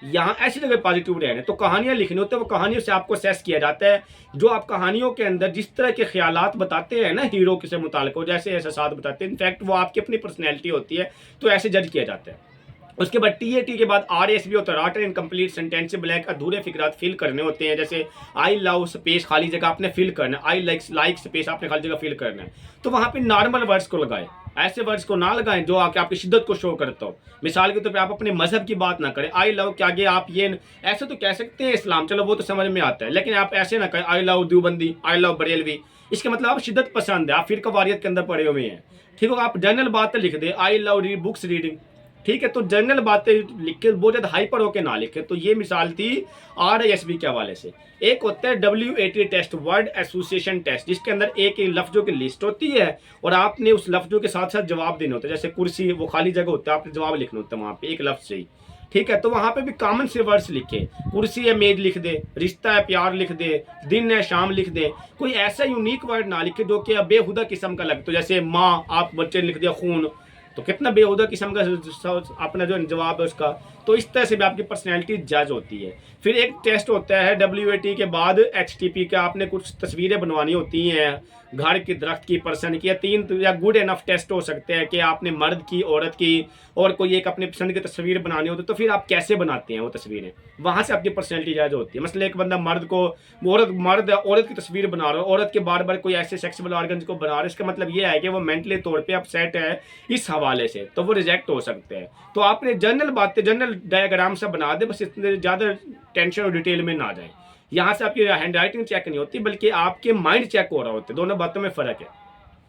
यहाँ ऐसी जगह पॉजिटिव रहना है। तो कहानियां लिखनी होती है, वो कहानियों से आपको असेस किया जाता है। जो आप कहानियों के अंदर जिस तरह के ख्यालात बताते हैं ना हीरो के से मुताल्लिक, जैसे एहसास बताते हैं, इनफैक्ट वो आपकी अपनी पर्सनैलिटी होती है, तो ऐसे जज किया जाता है। उसके बाद TAT के बाद RSB होता है, रॉटन इनकम्प्लीट सेंटेंस, ब्लैंक अधूरे फिक्रात फिल करने होते हैं। जैसे आई लव स्पेस खाली जगह आपने फिल करना है, आई लाइक स्पेस आपने खाली जगह फिल करना है। तो वहाँ पे नॉर्मल वर्ड्स को लगाएं, ऐसे वर्ड्स को ना लगाएं जो आके आपकी शिद्दत को शो करता हो। मिसाल के तौर पे आप अपने मजहब की बात ना करें, आई लव के आगे आप ये ऐसे तो कह सकते हैं इस्लाम, चलो वो तो समझ में आता है, लेकिन आप ऐसे ना कहें I love Deobandi, I love Barelvi. इसका मतलब आप शिद्दत पसंद है, आप फिर वारियत के अंदर पड़े हुए हैं। ठीक होगा, आप जनरल बातें लिख दे, आई लव बुक्स रीडिंग, ठीक है। तो जनरल बातें लिख के बहुत ज़्यादा हाइपर होके ना लिखे। तो ये मिसाल थी RISB के हवाले से। एक होता है WAT test, word association test, जिसके अंदर एक लफ्ज़ों की लिस्ट होती है और आपने उस लफ्ज़ों के साथ साथ जवाब देने होते हैं। जैसे कुर्सी, वो खाली जगह होता है, आपने जवाब लिखना होता है वहाँ पे एक लफ्ज़ से ही, ठीक है। तो वहाँ पे भी कॉमन से वर्ड्स लिखे, कुर्सी है मेज लिख दे, रिश्ता है प्यार लिख दे, दिन है शाम लिख दे। कोई ऐसा यूनिक वर्ड ना लिखे जो कि बेहुदा किस्म का लगे। तो जैसे माँ, आप बच्चे ने लिख दिया खून, तो कितना बेहुदा किस्म का अपना जो जवाब है उसका। तो इस तरह से भी आपकी पर्सनैलिटी जज होती है। फिर एक टेस्ट होता है WAT के बाद HTP का, आपने कुछ तस्वीरें बनवानी होती हैं घर की, दरख्त की, पर्सन की, या 3 या गुड इनफ टेस्ट हो सकते हैं कि आपने मर्द की, औरत की और कोई एक अपनी पसंद की तस्वीर बनानी होती है। तो फिर आप कैसे बनाते हैं वो तस्वीरें, वहाँ से आपकी पर्सनैलिटी जज होती है। मतलब एक बंदा मर्द औरत की तस्वीर बना रहा है, औरत के बार बार कोई ऐसे सेक्सुअल ऑर्गन को बना रहा है, इसका मतलब ये है कि वो मेंटली तौर पर अपसेट है इस हवाले से, तो वो रिजेक्ट हो सकते हैं। तो आपने जनरल बातें, जनरल डायग्राम सब बना दे, बस इतने ज़्यादा टेंशन और डिटेल में ना जाए। यहाँ से आपकी हैंड राइटिंग चेक नहीं होती बल्कि आपके माइंड चेक हो रहा होता है, दोनों बातों में फ़र्क है।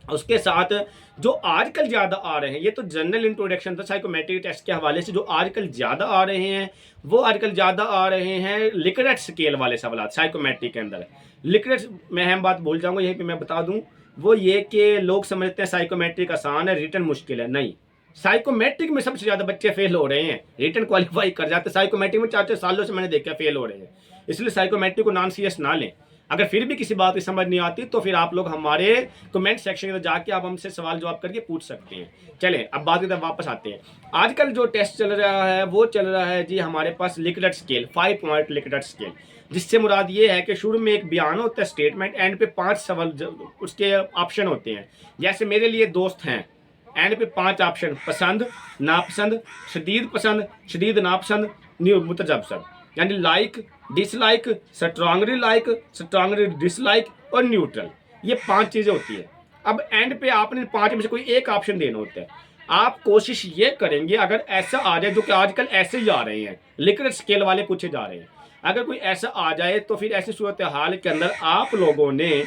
उसके साथ जो आजकल ज़्यादा आ रहे हैं, ये तो जनरल इंट्रोडक्शन था साइकोमेट्रिक टेस्ट के हवाले से, जो आजकल ज़्यादा आ रहे हैं वो आजकल ज़्यादा आ रहे हैं लिकरेट स्केल वाले सवाल साइकोमेट्रिक के अंदर। लिकरेट, मैं अहम बात भूल जाऊँगा यहीं पर मैं बता दूँ, वो ये कि लोग समझते हैं साइकोमेट्रिक आसान है, रिटर्न मुश्किल है। नहीं, साइकोमेट्रिक में सबसे ज़्यादा बच्चे फेल हो रहे हैं, रिटर्न क्वालिफाई कर जाते हैं। साइकोमेट्रिक में 4-4 सालों से मैंने देखा फेल हो रहे हैं, इसलिए साइकोमेट्रिक को नॉन सीरियस ना लें। अगर फिर भी किसी बात की समझ नहीं आती तो फिर आप लोग हमारे कमेंट सेक्शन में जाके आप हमसे सवाल जवाब करके पूछ सकते हैं। चलें अब बात की तरफ वापस आते हैं। आजकल जो टेस्ट चल रहा है वो चल रहा है जी हमारे पास लिकरेट स्केल, 5 पॉइंट लिकरेट स्केल, जिससे मुराद ये है कि शुरू में एक बयान होता है स्टेटमेंट, एंड पे 5 सवाल उसके ऑप्शन होते हैं। जैसे मेरे लिए दोस्त हैं, एंड पे 5 ऑप्शन, पसंद, नापसंद, शदीद नापसंद, मुतजबसंद, यानी लाइक, डिसलाइक, स्ट्रांगली डिसलाइक और न्यूट्रल। ये 5 चीज़ें होती है। अब एंड पे आपने 5 में से कोई एक ऑप्शन देना होता है। आप कोशिश ये करेंगे अगर ऐसा आ जाए, जो कि आजकल ऐसे ही आ रहे हैं, लिकरेट स्केल वाले पूछे जा रहे हैं, अगर कोई ऐसा आ जाए तो फिर ऐसी सूरत हाल के अंदर आप लोगों ने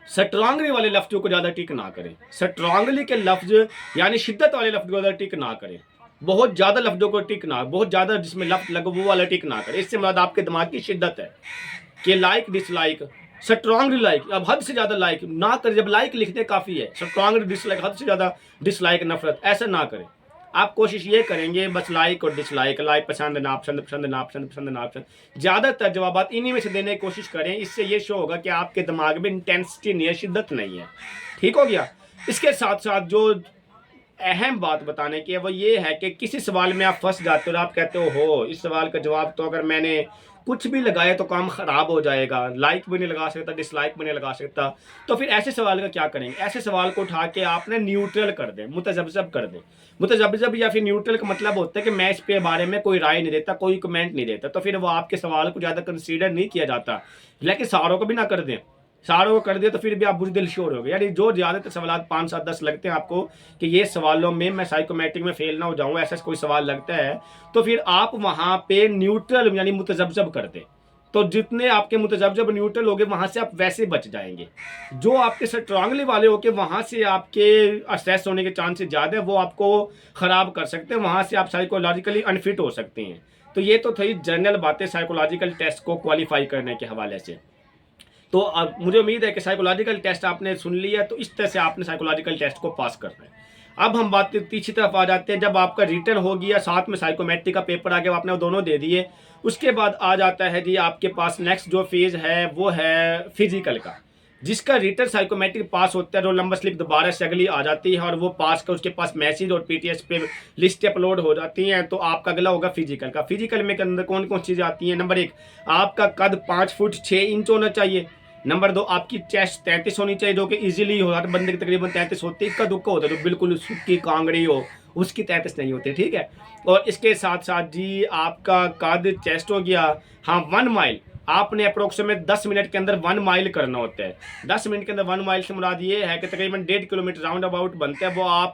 स्ट्रांगली वाले लफ्ज़ों को ज़्यादा टिक ना करें। स्ट्रांगली के लफ्ज़ यानी शिद्दत वाले लफ्ज़ को ज़्यादा टिक ना करें, बहुत ज़्यादा लफ्ज़ों को टिक ना, बहुत ज़्यादा जिसमें लफ्ज़ लगे वो वाला टिक ना करें। इससे मतलब आपके दिमाग की शिद्दत है कि लाइक, डिसलाइक, स्ट्रांगली लाइक, अब हद से ज़्यादा लाइक ना करें। जब लाइक लिखते काफ़ी है, स्ट्रांगली डिसलाइक, हद से ज़्यादा डिसलाइक, नफरत, ऐसा ना करें। आप कोशिश ये करेंगे बस लाइक और डिसलाइक, लाइक पसंद, नापसंद, पसंद नापसंद, पसंद नापसंद, ज़्यादातर जवाब इन्हीं में से देने की कोशिश करें। इससे ये शो होगा कि आपके दिमाग में इंटेंसिटी नहीं है, शिद्दत नहीं है। ठीक हो गया। इसके साथ साथ जो अहम बात बताने की है वो ये है कि किसी सवाल में आप फंस जाते हो और आप कहते हो इस सवाल का जवाब तो अगर मैंने कुछ भी लगाया तो काम ख़राब हो जाएगा, लाइक भी नहीं लगा सकता, डिसलाइक भी नहीं लगा सकता, तो फिर ऐसे सवाल का क्या करेंगे? ऐसे सवाल को उठा के आपने न्यूट्रल कर दें, मुतज़ब्ज़ब कर दें। मुतज़ब्ज़ब या फिर न्यूट्रल का मतलब होता है कि मैं इस पे बारे में कोई राय नहीं देता, कोई कमेंट नहीं देता, तो फिर वो आपके सवाल को ज़्यादा कंसीडर नहीं किया जाता। लेकिन सारों को भी ना कर दें, सारों को कर दिया तो फिर भी आप बुज़दिल श्योर हो गए। यानी जो ज़्यादातर सवाल 5, 7, 10 लगते हैं आपको कि ये सवालों में मैं साइकोमेट्रिक में फेल ना हो जाऊँ, ऐसा कोई सवाल लगता है, तो फिर आप वहाँ पे न्यूट्रल यानी मुतज़ब्ज़ब कर दें। तो जितने आपके मुतज़ब्ज़ब न्यूट्रल हो गए वहाँ से आप वैसे बच जाएँगे। जो आपके स्ट्रांगली वाले हो के वहाँ से आपके असेस होने के चांसेस ज़्यादा है, वो आपको ख़राब कर सकते हैं, वहाँ से आप साइकोलॉजिकली अनफिट हो सकते हैं। तो ये तो थी जनरल बातें साइकोलॉजिकल टेस्ट को क्वालीफाई करने के हवाले से। तो अब मुझे उम्मीद है कि साइकोलॉजिकल टेस्ट आपने सुन लिया, तो इस तरह से आपने साइकोलॉजिकल टेस्ट को पास करना है। अब हम बात तीसरी तरफ आ जाते हैं। जब आपका रिटन हो गया, साथ में साइकोमेट्रिक का पेपर आ गया, आपने वो दोनों दे दिए, उसके बाद आ जाता है जी आपके पास नेक्स्ट जो फेज है वो है फिजिकल का, जिसका रिटन साइकोमेट्रिक पास होता है, रोल नंबर स्लिप दोबारा से अगली आ जाती है और वो पास का उसके पास मैसेज और पीटीएस पे लिस्ट अपलोड हो जाती हैं। तो आपका अगला होगा फिजिकल का। फिजिकल में के अंदर कौन कौन चीज़ें आती हैं? नंबर 1, आपका कद 5 फुट 6 इंच होना चाहिए। नंबर 2, आपकी चेस्ट 33 होनी चाहिए, जो कि इजीली हो, हर बंदे की तकरीबन 33 होती है। इक्का दुक्का होता है जो बिल्कुल सुक्की कांगड़ी हो, उसकी 33 नहीं होती, ठीक है। और इसके साथ साथ जी आपका कद, चेस्ट हो गया। हाँ, 1 माइल आपने अप्रोक्सीमेट 10 मिनट के अंदर 1 माइल करना होता है। 10 मिनट के अंदर 1 माइल से मुराद ये है कि तकरीबन 1.5 किलोमीटर राउंड अबाउट बनता है। वो आप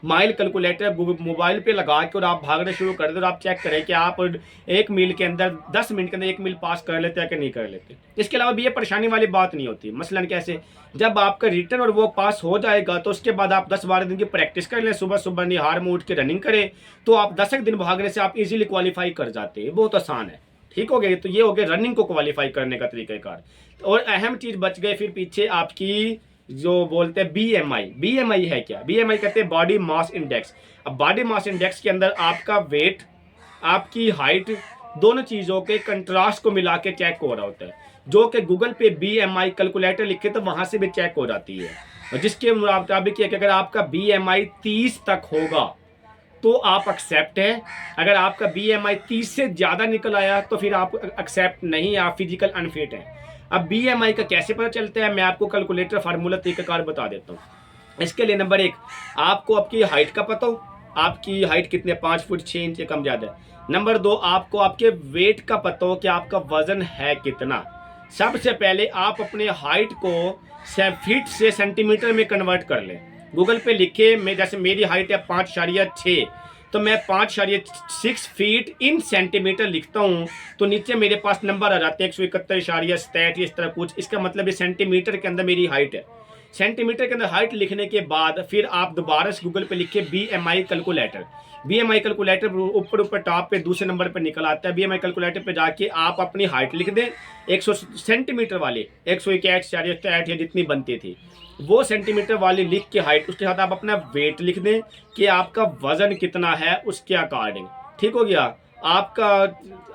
माइल कैलकुलेटर मोबाइल पे लगा के और आप भागना शुरू कर दो और आप चेक करें कि आप 1 मील के अंदर 10 मिनट के अंदर 1 मील पास कर लेते हैं कि नहीं कर लेते। इसके अलावा भी ये परेशानी वाली बात नहीं होती। मसलन कैसे, जब आपका रिटर्न और वो पास हो जाएगा तो उसके बाद आप 10-12 दिन की प्रैक्टिस कर लें, सुबह सुबह निहार में उठ के रनिंग करें, तो आप 10 दिन भागने से आप इजीली क्वालिफाई कर जाते हैं। बहुत आसान है, ठीक हो गया। तो ये हो गया रनिंग को क्वालिफाई करने का तरीक़ाकार। और अहम चीज़ बच गए फिर पीछे आपकी जो बोलते हैं बीएमआई। बीएमआई है क्या? बीएमआई कहते हैं बॉडी मास इंडेक्स। अब बॉडी मास इंडेक्स के अंदर आपका वेट, आपकी हाइट, दोनों चीज़ों के कंट्रास्ट को मिला के चेक हो रहा होता है, जो कि गूगल पे बीएमआई कैलकुलेटर लिखे तो वहाँ से भी चेक हो जाती है। और जिसके मुताबिक कि अगर आपका बीएमआई 30 तक होगा तो आप एक्सेप्ट है। अगर आपका बीएमआई 30 से ज़्यादा निकल आया तो फिर आप एक्सेप्ट नहीं, आप फिजिकल अनफिट हैं। अब बीएमआई का कैसे पता चलता है, मैं आपको कैलकुलेटर फार्मूला तरीक़ाकार बता देता हूँ। इसके लिए नंबर 1, आपको आपकी हाइट का पता हो, आपकी हाइट कितने, 5 फुट 6 इंच से कम ज़्यादा है। नंबर 2, आपको आपके वेट का पता हो कि आपका वज़न है कितना। सबसे पहले आप अपने हाइट को फीट से सेंटीमीटर में कन्वर्ट कर लें। गूगल पे लिखे, मैं जैसे मेरी हाइट है 5.6, तो मैं 5.6 फीट इन सेंटीमीटर लिखता हूँ, तो नीचे मेरे पास नंबर आ जाते हैं 171.67, इस तरह कुछ। इसका मतलब ये सेंटीमीटर के अंदर मेरी हाइट है। सेंटीमीटर के अंदर हाइट लिखने के बाद फिर आप दोबारा से गूगल पे लिखे बीएमआई कैलकुलेटर। बीएमआई कैलकुलेटर ऊपर टॉप पे दूसरे नंबर पे निकल आता है। बीएमआई कैलकुलेटर पे जाके आप अपनी हाइट लिख दें, 100 सेंटीमीटर वाले 161 या जितनी बनती थी वो सेंटीमीटर वाली लिख के हाइट, उसके साथ आप अपना वेट लिख दें कि आपका वजन कितना है उसके अकॉर्डिंग। ठीक हो गया, आपका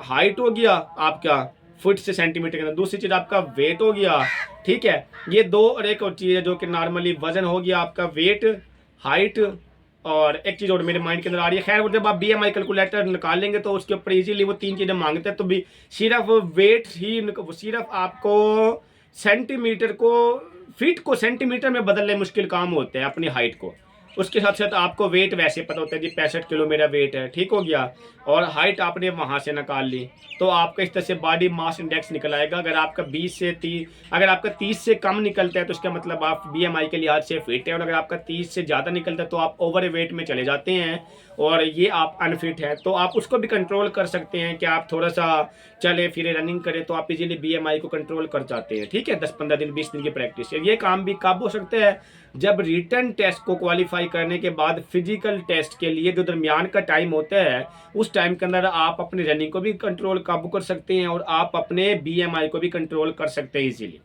हाइट हो गया आपका फुट से सेंटीमीटर के अंदर, दूसरी चीज़ आपका वेट हो गया। ठीक है, ये दो, और एक और चीज़ है जो कि नॉर्मली वजन हो गया आपका, वेट, हाइट, और एक चीज़ और मेरे माइंड के अंदर आ रही है। खैर, वो जब आप बीएमआई कैलकुलेटर निकालेंगे तो उसके ऊपर इजीली वो 3 चीज़ें मांगते हैं, तो भी सिर्फ वेट ही, सिर्फ आपको सेंटीमीटर को फीट को सेंटीमीटर में बदलने मुश्किल काम होते हैं अपनी हाइट को। उसके साथ साथ आपको वेट वैसे पता होता है जी 65 किलो मेरा वेट है, ठीक हो गया, और हाइट आपने वहाँ से निकाल ली, तो आपका इस तरह से बॉडी मास इंडेक्स निकल आएगा। अगर आपका 20 से 30, अगर आपका 30 से कम निकलता है तो इसका मतलब आप बीएमआई के लिहाज से फिट है, और अगर आपका 30 से ज़्यादा निकलता है तो आप ओवर वेट में चले जाते हैं और ये आप अनफिट है। तो आप उसको भी कंट्रोल कर सकते हैं कि आप थोड़ा सा चले फिरे, रनिंग करें, तो आप इजीली बीएमआई को कंट्रोल कर जाते हैं। ठीक है, 10-15 दिन 20 दिन की प्रैक्टिस है। ये काम भी कब हो सकता है, जब रिटन टेस्ट को क्वालिफाई करने के बाद फिजिकल टेस्ट के लिए जो दरमियान का टाइम होता है, उस टाइम के अंदर आप अपनी रनिंग को भी कंट्रोल काबू कर सकते हैं और आप अपने बीएमआई को भी कंट्रोल कर सकते हैं इजीली।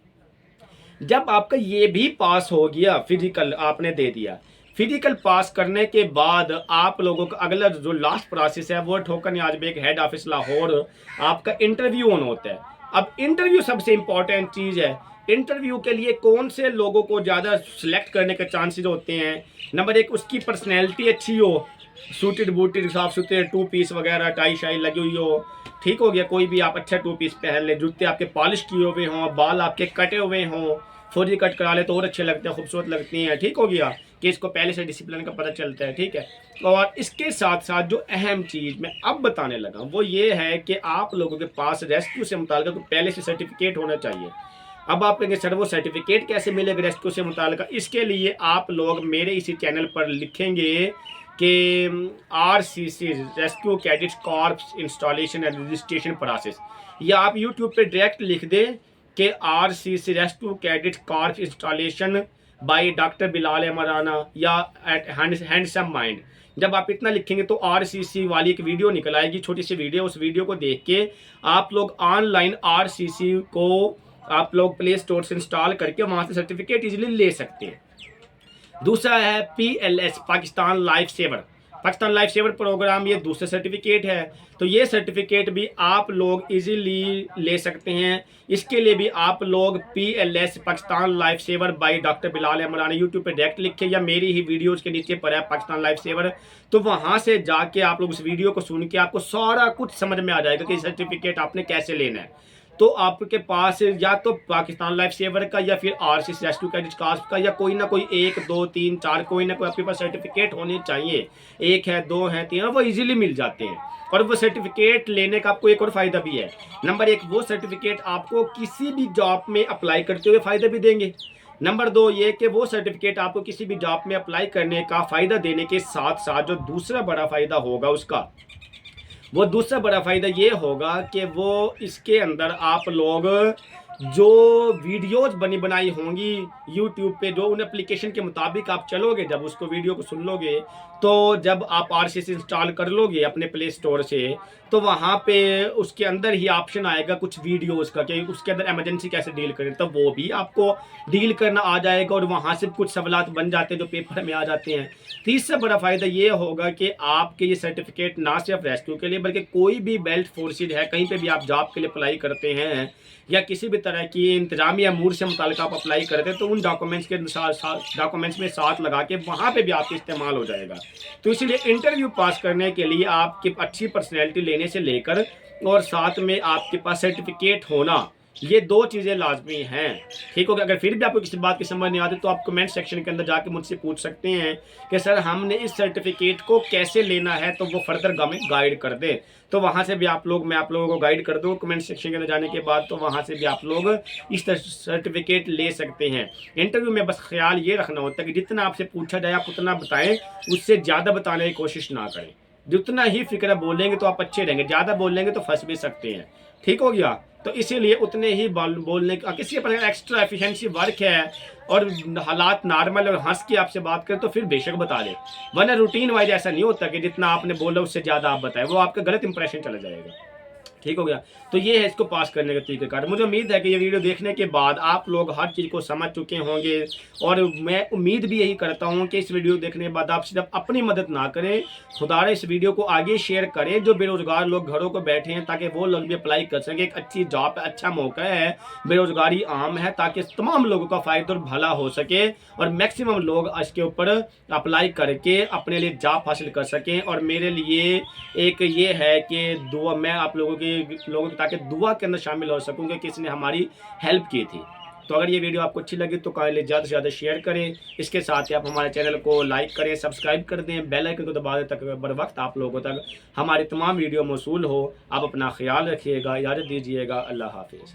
जब आपका ये भी पास हो गया, फिजिकल आपने दे दिया, फिजिकल पास करने के बाद आप लोगों का अगला जो लास्ट प्रोसेस है वो ठोकर न्याज बेग हेड ऑफिस लाहौर आपका इंटरव्यू ऑन होता है। अब इंटरव्यू सबसे इंपॉर्टेंट चीज़ है इंटरव्यू के लिए कौन से लोगों को ज़्यादा सिलेक्ट करने के चांसेस होते हैं? नंबर एक, उसकी पर्सनैलिटी अच्छी हो, सूटेड बूटेड साफ सुथरे, 2 पीस वगैरह टाई शाई लगी हुई हो, ठीक हो गया। कोई भी आप अच्छा 2 पीस पहन ले, जूते आपके पॉलिश किए हुए हों, बाल आपके कटे हुए हों, फौरी कट करा ले तो और अच्छे लगते हैं, खूबसूरत लगती हैं, ठीक हो गया कि इसको पहले से डिसिप्लिन का पता चलता है, ठीक है। और इसके साथ साथ जो अहम चीज़ मैं अब बताने लगा वो ये है कि आप लोगों के पास रेस्क्यू से मुताल्लिक़ पहले से सर्टिफिकेट होना चाहिए। अब आप कहेंगे सर वो सर्टिफिकेट कैसे मिलेगा रेस्क्यू से मुताल्लिक़? इसके लिए आप लोग मेरे इसी चैनल पर लिखेंगे कि RCC rescue cadets corps installation and registration process, या आप यूट्यूब पे डायरेक्ट लिख दें कि RCC rescue cadets corps installation by doctor Bilal Ahmed Rana या एट हैंडसम माइंड। जब आप इतना लिखेंगे तो RCC वाली एक वीडियो निकल आएगी, छोटी सी वीडियो। उस वीडियो को देख के आप लोग ऑनलाइन RCC को आप लोग प्ले स्टोर से इंस्टॉल करके वहाँ से सर्टिफिकेट इजीली ले सकते हैं। दूसरा है PLS Pakistan life saver, Pakistan life saver program, ये दूसरा सर्टिफिकेट है। तो ये सर्टिफिकेट भी आप लोग इजीली ले सकते हैं। इसके लिए भी आप लोग PLS Pakistan life saver by doctor Bilal Ahmed Rana YouTube पे डायरेक्ट लिखे, या मेरी ही वीडियोज़ के नीचे पर है पाकिस्तान लाइफ सेवर, तो वहाँ से जाके आप लोग उस वीडियो को सुन के आपको सारा कुछ समझ में आ जाएगा कि सर्टिफिकेट आपने कैसे लेना है। तो आपके पास या तो पाकिस्तान लाइफ सेवर का या फिर RCC रेस्क्यू कैडेट्स कॉर्प्स का, या कोई ना कोई 1 2 3 4 कोई ना कोई आपके पास सर्टिफिकेट होने चाहिए। 1 है, 2 है, 3 है, वो इजीली मिल जाते हैं। और वो सर्टिफिकेट लेने का आपको एक और फ़ायदा भी है। नंबर 1, वो सर्टिफिकेट आपको किसी भी जॉब में अप्लाई करते हुए फ़ायदा भी देंगे। नंबर 2 ये कि वो सर्टिफिकेट आपको किसी भी जॉब में अप्लाई करने का फ़ायदा देने के साथ साथ जो दूसरा बड़ा फ़ायदा होगा उसका, वो दूसरा बड़ा फ़ायदा ये होगा कि वो इसके अंदर आप लोग जो वीडियोज़ बनी बनाई होंगी यूट्यूब पे, जो उन एप्लीकेशन के मुताबिक आप चलोगे, जब उसको वीडियो को सुन लोगे, तो जब आप RCC इंस्टॉल कर लोगे अपने प्ले स्टोर से, तो वहाँ पे उसके अंदर ही ऑप्शन आएगा कुछ वीडियोज़ का कि उसके अंदर इमरजेंसी कैसे डील करें, तो वो भी आपको डील करना आ जाएगा और वहाँ से कुछ सवालात बन जाते हैं जो पेपर में आ जाते हैं। तीसरा बड़ा फ़ायदा ये होगा कि आपके ये सर्टिफिकेट ना सिर्फ रेस्क्यू के लिए बल्कि कोई भी बेल्ट फोर्सेज है, कहीं पे भी आप जॉब के लिए अप्लाई करते हैं या किसी भी तरह की इंतजामी अमूर से मुताल्लिक़ आप अप्लाई करते हैं, तो उन डॉक्यूमेंट्स के डॉक्यूमेंट्स में साथ लगा के वहाँ पे भी आपका इस्तेमाल हो जाएगा। तो इसीलिए इंटरव्यू पास करने के लिए आपकी अच्छी पर्सनैलिटी लेने से लेकर और साथ में आपके पास सर्टिफिकेट होना, ये 2 चीज़ें लाजमी हैं, ठीक हो गया। अगर फिर भी आपको किसी बात की समझ नहीं आती तो आप कमेंट सेक्शन के अंदर जाके मुझसे पूछ सकते हैं कि सर हमने इस सर्टिफिकेट को कैसे लेना है, तो वो फर्दर हमें गाइड कर दे। तो वहाँ से भी मैं आप लोगों को गाइड कर दूँ कमेंट सेक्शन के अंदर जाने के बाद, तो वहाँ से भी आप लोग इस सर्टिफिकेट ले सकते हैं। इंटरव्यू में बस ख्याल ये रखना होता है कि जितना आपसे पूछा जाए आप उतना बताएं, उससे ज़्यादा बताने की कोशिश ना करें। जितना ही फिक्र बोलेंगे तो आप अच्छे रहेंगे, ज़्यादा बोलेंगे तो फंस भी सकते हैं, ठीक हो गया। तो इसीलिए उतने ही बोलने का, किसी पर एक्स्ट्रा एफिशिएंसी वर्क है और हालात नॉर्मल और हंस के आपसे बात करें तो फिर बेशक बता दें, वरना रूटीन वाइज ऐसा नहीं होता कि जितना आपने बोला उससे ज़्यादा आप बताएं, वो आपका गलत इंप्रेशन चला जाएगा, ठीक हो गया। तो ये है इसको पास करने का तरीक़ाकार। मुझे उम्मीद है कि ये वीडियो देखने के बाद आप लोग हर चीज़ को समझ चुके होंगे, और मैं उम्मीद भी यही करता हूँ कि इस वीडियो देखने के बाद आप सिर्फ अपनी मदद ना करें, खुदारा इस वीडियो को आगे शेयर करें जो बेरोज़गार लोग घरों को बैठे हैं, ताकि वो लोग भी अप्लाई कर सकें। एक अच्छी जॉब है, अच्छा मौका है, बेरोज़गारी आम है, ताकि तमाम लोगों का फ़ायदा और भला हो सके और मैक्सिमम लोग इसके ऊपर अप्लाई करके अपने लिए जॉब हासिल कर सकें। और मेरे लिए एक ये है कि दुआ, मैं आप लोगों की ताकि दुआ के अंदर शामिल हो सकूं कि किसी ने हमारी हेल्प की थी। तो अगर ये वीडियो आपको अच्छी लगी तो काइंडली ज़्यादा से ज़्यादा शेयर करें। इसके साथ ही आप हमारे चैनल को लाइक करें, सब्सक्राइब कर दें, बेल आइकन को दबा दें ताकि बर वक्त आप लोगों तक हमारी तमाम वीडियो मौसूल हो। आप अपना ख्याल रखिएगा, इजाज़त दीजिएगा, अल्लाह हाफिज़।